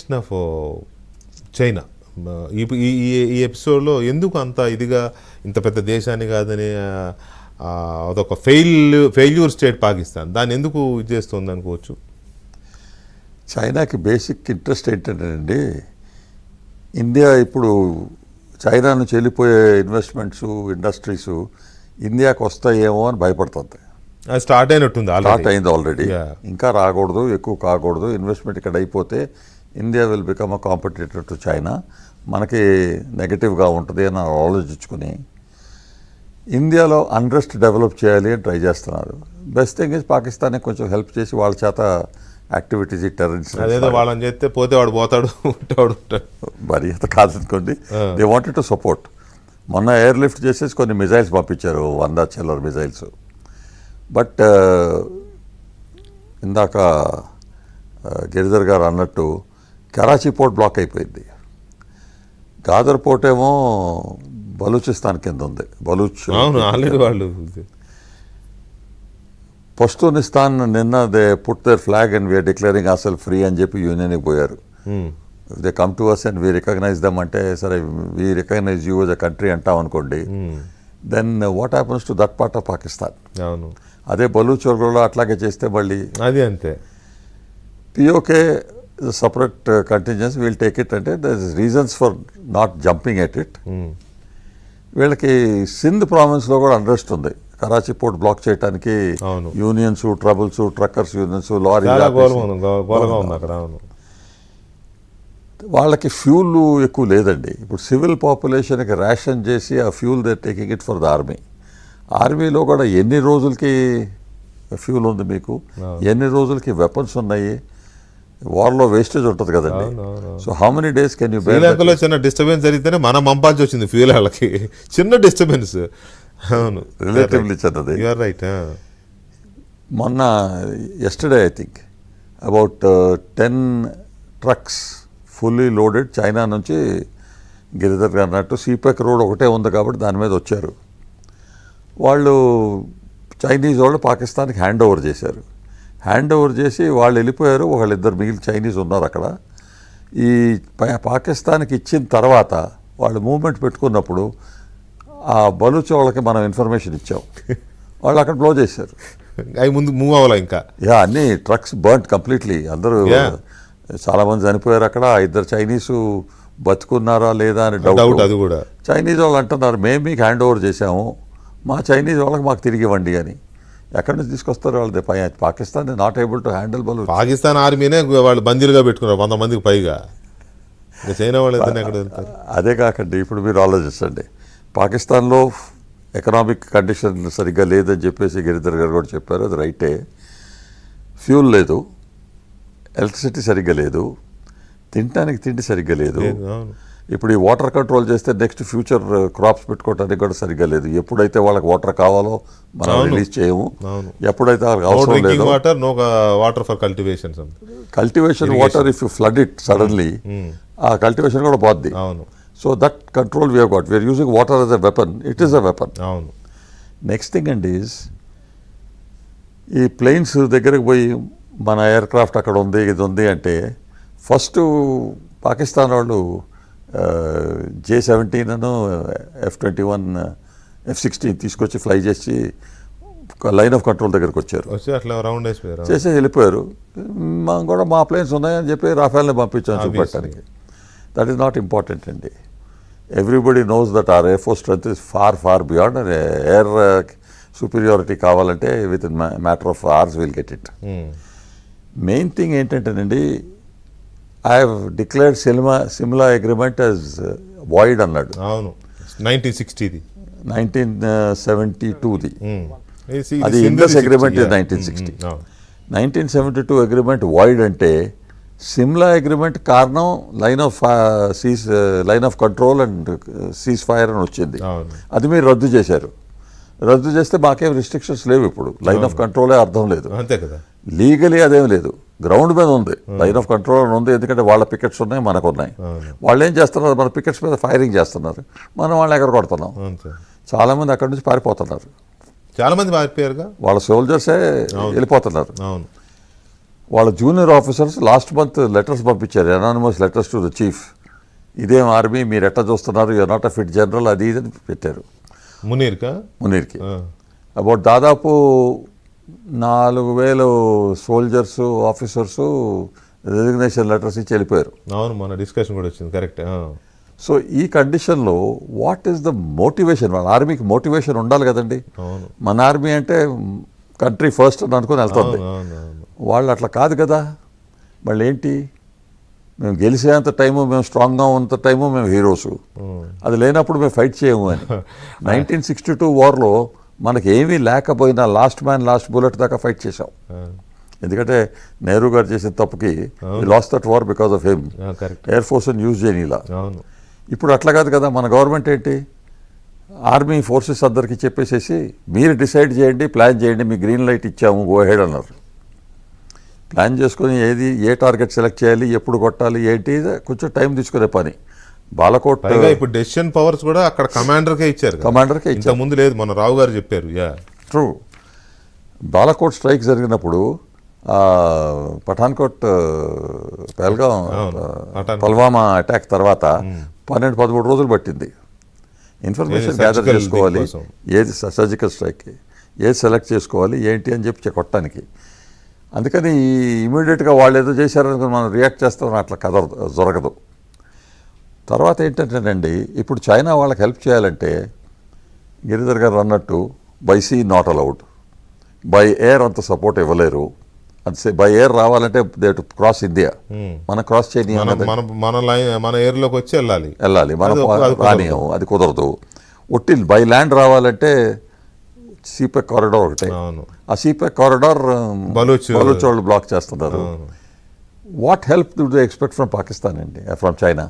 Position of China ఈ ఎపిసోడ్లో ఎందుకు అంత ఇదిగా ఇంత పెద్ద దేశాన్ని కాదని అదొక ఫెయిల్యూర్ స్టేట్ పాకిస్తాన్ దాన్ని ఎందుకు ఇది చేస్తుంది అనుకోవచ్చు? చైనాకి బేసిక్ ఇంట్రెస్ట్ ఏంటంటే ఇండియా ఇప్పుడు చైనా నుంచి వెళ్ళిపోయే ఇన్వెస్ట్మెంట్స్ ఇండస్ట్రీస్ ఇండియాకి వస్తాయేమో అని భయపడుతుంది. స్టార్ట్ అయినట్టుంది, స్టార్ట్ అయింది ఆల్రెడీ. ఇంకా రాకూడదు, ఎక్కువ కాకూడదు. ఇన్వెస్ట్మెంట్ ఇక్కడ అయిపోతే India will become a competitor to China, మనకి నెగటివ్గా ఉంటుంది అని ఆలోచించుకుని ఇండియాలో అన్రెస్ట్ డెవలప్ చేయాలి అని ట్రై చేస్తున్నారు. బెస్ట్ థింగ్ ఇస్ పాకిస్తాన్కి కొంచెం హెల్ప్ చేసి వాళ్ళ చేత యాక్టివిటీస్ టెర్రరిస్ట్ అదేదో వాళ్ళని చేస్తే పోతే వాడు పోతాడు మరి అంత కాదనుకోండి. They wanted to support. మొన్న ఎయిర్ లిఫ్ట్ చేసేసి కొన్ని మిజైల్స్ పంపించారు, 100 చిల్లర మిజైల్స్. బట్ ఇందాక గిరిధర్ గారు అన్నట్టు కరాచీ పోర్ట్ బ్లాక్ అయిపోయింది. గాదర్ పోర్ట్ ఏమో బలూచిస్తాన్ కింద ఉంది. ఆల్రెడీ వాళ్ళు పష్తూనిస్తాన్ నిన్న they put their flag and we are declaring అసలు ఫ్రీ అని చెప్పి యూనియన్కి పోయారు. They come to us and we recognise them అంటే సరే we recognise you as a country అంటాం అనుకోండి, then what happens to that part of Pakistan? అదే బలూచోర్లో అట్లాగే చేస్తే మళ్ళీ అది అంతే. POK separate contingents will take it అంటే there is reasons for not jumping at it. వీళ్ళకి సింధ్ ప్రావిన్స్లో కూడా అన్రెస్ట్ ఉంది. కరాచీ పోర్ట్ బ్లాక్ చేయడానికి unions, troubles, truckers unions, lorry వాళ్ళకి ఫ్యూల్ ఎక్కువ లేదండి. ఇప్పుడు సివిల్ పాపులేషన్కి రేషన్ చేసి ఆ fuel they taking it for the army. ఆర్మీలో కూడా ఎన్ని రోజులకి ఫ్యూల్ ఉంది మీకు, ఎన్ని రోజులకి వెపన్స్ ఉన్నాయి, వార్లో వేస్టేజ్ ఉంటుంది కదండి. So how many days can you? శ్రీలంకలో చిన్న డిస్టర్బెన్స్ జరిగితేనే మనం పంపాల్సి వచ్చింది ఫ్యూల్ వాళ్ళకి, చిన్న డిస్టర్బెన్స్. అవును, రిలేటివ్లీ చిన్నది. రైట్. మొన్న yesterday I think about 10 trucks fully loaded China నుంచి గిరిధర్ గారు అన్నట్టు సీపెక్ రోడ్ ఒకటే ఉంది కాబట్టి దాని మీద వచ్చారు. వాళ్ళు చైనీస్ వాళ్ళు పాకిస్తాన్కి హ్యాండ్ ఓవర్ చేశారు. హ్యాండ్ ఓవర్ చేసి వాళ్ళు వెళ్ళిపోయారు. వాళ్ళిద్దరు మిగిలిన చైనీస్ ఉన్నారు అక్కడ. ఈ పాకిస్తాన్కి ఇచ్చిన తర్వాత వాళ్ళు మూవ్మెంట్ పెట్టుకున్నప్పుడు ఆ బలూచ్ వాళ్ళకి మనం ఇన్ఫర్మేషన్ ఇచ్చాం. వాళ్ళు అక్కడ బ్లో చేశారు. అవి ముందు మూవ్ అవ్వాలి ఇంకా. అన్ని ట్రక్స్ బర్న్డ్ కంప్లీట్లీ. అందరూ చాలామంది చనిపోయారు అక్కడ. 2 చైనీసు బతుకున్నారా లేదా అని డౌట్. అది కూడా చైనీస్ వాళ్ళు అంటున్నారు మేము మీకు హ్యాండ్ ఓవర్ చేశాము, మా చైనీస్ వాళ్ళకి మాకు తిరిగి ఇవ్వండి అని. ఎక్కడి నుంచి తీసుకొస్తారు వాళ్ళది? Pakistan not able to handle Baluch. Pakistan ఆర్మీనే వాళ్ళు బందీలుగా పెట్టుకున్నారు 100 మందికి పైగా. చైనా వాళ్ళు ఎక్కడ వెళ్తారు? అదే కాకండి, ఇప్పుడు మీరు ఆలోచించండి. పాకిస్తాన్లో ఎకనామిక్ కండిషన్ సరిగ్గా లేదని చెప్పేసి గిరిధర్ గారు కూడా చెప్పారు, అది రైటే. ఫ్యూల్ లేదు, ఎలక్ట్రిసిటీ సరిగ్గా లేదు, తినడానికి తిండి సరిగ్గా లేదు. ఇప్పుడు ఈ వాటర్ కంట్రోల్ చేస్తే నెక్స్ట్ ఫ్యూచర్ క్రాప్స్ పెట్టుకోవడానికి కూడా సరిగ్గా లేదు. ఎప్పుడైతే వాళ్ళకి వాటర్ కావాలో మనం రిలీజ్ చేయము, ఎప్పుడైతే వాళ్ళకి అవసరం లేదు cultivation water if you flood it suddenly ఆ కల్టివేషన్ కూడా పోద్ది. So that control we got. We are using water as a weapon. It is a weapon. Next thing and is ఈ ప్లేన్స్ దగ్గరకు పోయి మన ఎయిర్ క్రాఫ్ట్ అక్కడ ఉంది, ఇది ఉంది అంటే ఫస్ట్ పాకిస్తాన్ వాళ్ళు J-17 F-21 F-16 తీసుకొచ్చి ఫ్లై చేసి లైన్ ఆఫ్ కంట్రోల్ దగ్గరకు వచ్చారు, చేసి వెళ్ళిపోయారు. మనం కూడా మా ప్లేన్స్ ఉన్నాయని చెప్పి రాఫెల్ని పంపించాం చూపెట్టడానికి. దట్ ఈస్ నాట్ ఇంపార్టెంట్ అండి. Everybody knows that our air force strength is far beyond. Air superiority కావాలంటే within matter of hours will get it. Main thing ఏంటంటేనండి, I have declared Simla agreement as void అన్నాడు. 1972ది అది Indus agreement is 1960. 1972 agreement void అంటే Simla agreement కారణం line of control and ceasefire అని వచ్చింది. అది మీరు రద్దు చేశారు. రద్దు చేస్తే మాకేం రిస్ట్రిక్షన్స్ లేవు. ఇప్పుడు లైన్ ఆఫ్ కంట్రోలే అర్థం లేదు. అంతే కదా. లీగలీ అదేం లేదు, గ్రౌండ్ మీద ఉంది. లైన్ ఆఫ్ కంట్రోల్ అని ఉంది, ఎందుకంటే వాళ్ళ పికెట్స్ ఉన్నాయి, మనకు ఉన్నాయి. వాళ్ళు ఏం చేస్తున్నారు, మన పికెట్స్ మీద ఫైరింగ్ చేస్తున్నారు, మనం వాళ్ళని ఎక్కడ కొడుతున్నాం. చాలామంది అక్కడి నుంచి పారిపోతున్నారు. చాలామంది పారిపోయారుగా, వాళ్ళ సోల్జర్సే వెళ్ళిపోతున్నారు. వాళ్ళ junior officers last month letters పంపించారు, anonymous letters to the chief. ఇదేం ఆర్మీ, మీరు ఎట్లా చూస్తున్నారు, you are not a fit general, అది ఇది అని పెట్టారు మునీర్కి. అబౌట్ దాదాపు 4,000 సోల్జర్స్ ఆఫీసర్స్ రెసిగ్నేషన్ లెటర్స్ ఇచ్చి వెళ్ళిపోయారు. అవును, మన డిస్కషన్ కూడా వచ్చింది, కరెక్ట్. సో ఈ కండిషన్లో వాట్ ఈస్ ద మోటివేషన్? వాళ్ళ ఆర్మీకి మోటివేషన్ ఉండాలి కదండి. అవును, మన ఆర్మీ అంటే కంట్రీ ఫస్ట్ అని అనుకుని వెళ్తుంది. వాళ్ళు అట్లా కాదు కదా. వాళ్ళు ఏంటి, మేము గెలిచేంత టైము, మేము స్ట్రాంగ్గా ఉన్నంత టైము మేము హీరోసు, అది లేనప్పుడు మేము ఫైట్ చేయము అని. 1962 వార్లో మనకి ఏమీ లేకపోయినా లాస్ట్ మ్యాన్ లాస్ట్ బుల్లెట్ దాకా ఫైట్ చేసాం. ఎందుకంటే నెహ్రూ గారు చేసిన తప్పుకి lost that war because of him. Air ఫోర్స్ని యూజ్ చేయనిలా. ఇప్పుడు అట్లా కాదు కదా. మన గవర్నమెంట్ ఏంటి, ఆర్మీ ఫోర్సెస్ అందరికీ చెప్పేసేసి మీరు డిసైడ్ చేయండి, ప్లాన్ చేయండి, మీ గ్రీన్ లైట్ ఇచ్చాము, గో హెడ్ అన్నారు. ప్లాన్ చేసుకొని ఏ టార్గెట్ సెలెక్ట్ చేయాలి, ఎప్పుడు కొట్టాలి, ఏంటి, కొంచెం టైం తీసుకునే పని. బాలకోట్ ఇప్పుడు డెసిషన్ పవర్స్ కూడా అక్కడ కమాండర్కే ఇచ్చారు. ముందు లేదు, మన రావు గారు చెప్పారు. ట్రూ. బాలకోట్ స్ట్రైక్ జరిగినప్పుడు పఠాన్కోట్, పహల్గాం, పుల్వామా అటాక్ తర్వాత 12-13 రోజులు పట్టింది. ఇన్ఫర్మేషన్ గ్యాదర్ చేసుకోవాలి, ఏది సర్జికల్ స్ట్రైక్కి ఏది సెలెక్ట్ చేసుకోవాలి ఏంటి అని చెప్పి కొట్టడానికి. అందుకని ఇమీడియట్గా వాళ్ళు ఏదో చేశారని మనం రియాక్ట్ చేస్తాం, అట్లా కథ జరగదు. తర్వాత ఏంటంటేనండి, ఇప్పుడు చైనా వాళ్ళకి హెల్ప్ చేయాలంటే గిరిధర్ గారు అన్నట్టు by sea not allowed, by air అంత సపోర్ట్ ఇవ్వలేరు. అది బై ఎయిర్ రావాలంటే దే టు క్రాస్ ఇండియా. మనం క్రాస్ చేయని, మన ఎయిర్లోకి వచ్చి వెళ్ళాలి, మనం రానియం, అది కుదరదు. ఒట్టి బై ల్యాండ్ రావాలంటే సీపెక్ కారిడార్ ఒకటే. ఆ సీపెక్ కారిడార్ బలూచ్ వాళ్ళు బ్లాక్ చేస్తున్నారు. What help do they expect from Pakistan అండి, ఫ్రమ్ చైనా?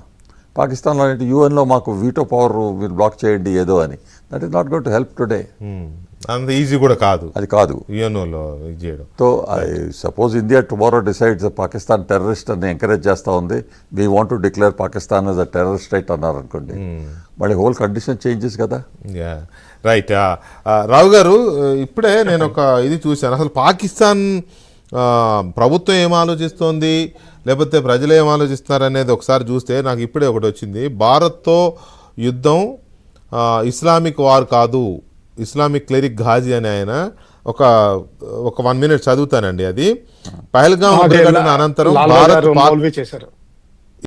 పాకిస్తాన్లో ఏంటి, యూఎన్లో మాకు వీటో పవర్, మీరు బ్లాక్ చేయండి ఏదో అని. That is not going to help today. అంత ఈజీ కూడా కాదు, అది కాదు యూఎన్ఓలో చేయడం. So I suppose India tomorrow decides Pakistan terrorist అని ఎంకరేజ్ చేస్తూ ఉంది, we want to declare Pakistan as a terrorist state అన్నారు అనుకోండి, మళ్ళీ హోల్ కండిషన్ చేంజెస్ కదా. రైట్. రావు గారు, ఇప్పుడే నేను ఒక ఇది చూశాను. అసలు పాకిస్తాన్ ప్రభుత్వం ఏం ఆలోచిస్తోంది, లేకపోతే ప్రజలు ఏం ఆలోచిస్తున్నారు అనేది ఒకసారి చూస్తే నాకు ఇప్పుడే ఒకటి వచ్చింది. భారత్తో యుద్ధం ఇస్లామిక్ వార్ కాదు, ఇస్లామిక్ క్లెరిక్ ఘాజీ అని ఆయన ఒక 1 minute చదువుతానండి. అది పహల్గాం అనంతరం